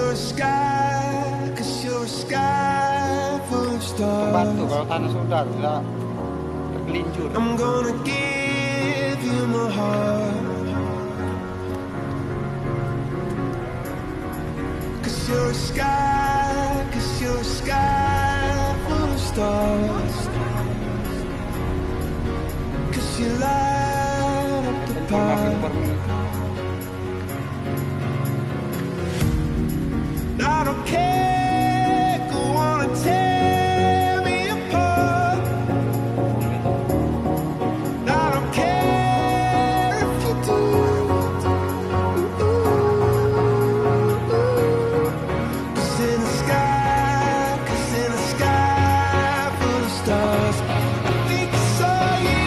you're a sky, 'cause you're a sky full of Membantu stars. kalau tanah sudah tidak tergelincir. I'm gonna give you my heart, 'cause you're a sky, 'cause you're a sky full of stars. 'Cause you light up the path. I don't care, go on and tear me apart. I don't care if you do. 'Cause in the sky, 'cause in the sky full of stars, I think I saw you.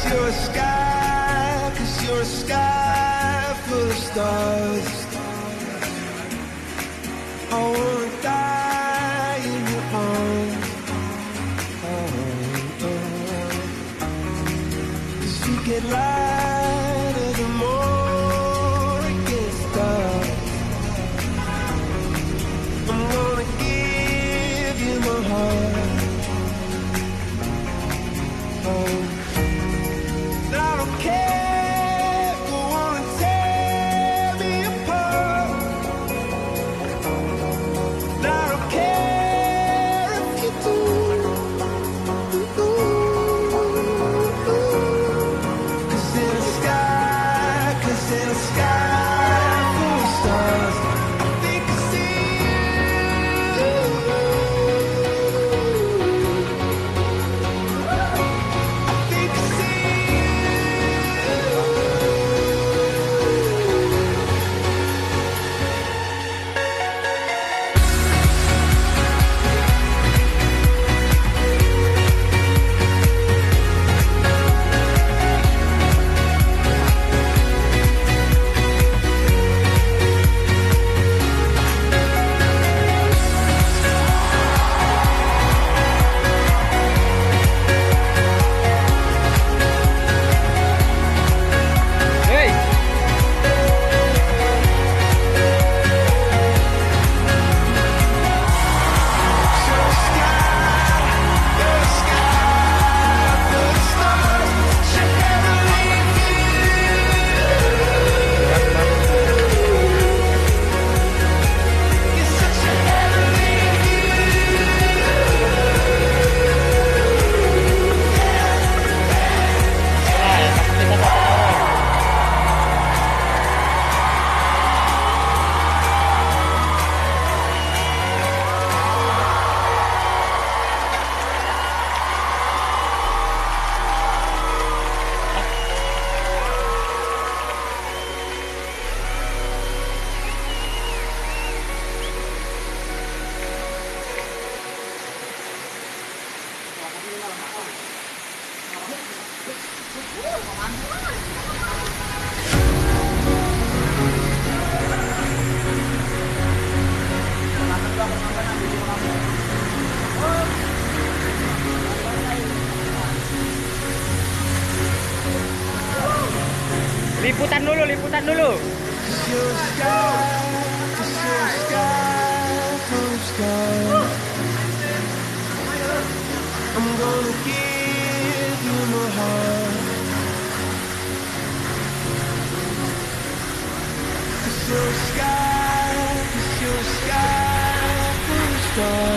You're a sky, 'cause you're a sky full of stars. I wanna die in your arms. Oh, oh. 'Cause you get lighter the more it gets dark. I'm gonna give you my heart. Oh. I don't care, go on and tear me apart. I don't care if you do. 'Cause in the sky, 'cause in the sky full of stars, I think I see you. I think I see you. Hei, liputan dulu, liputan dulu. 'Cause you're a sky, 'cause you're a sky full of stars. I'm gonna give you my heart. 'Cause you're a sky, 'cause you're a sky full of stars.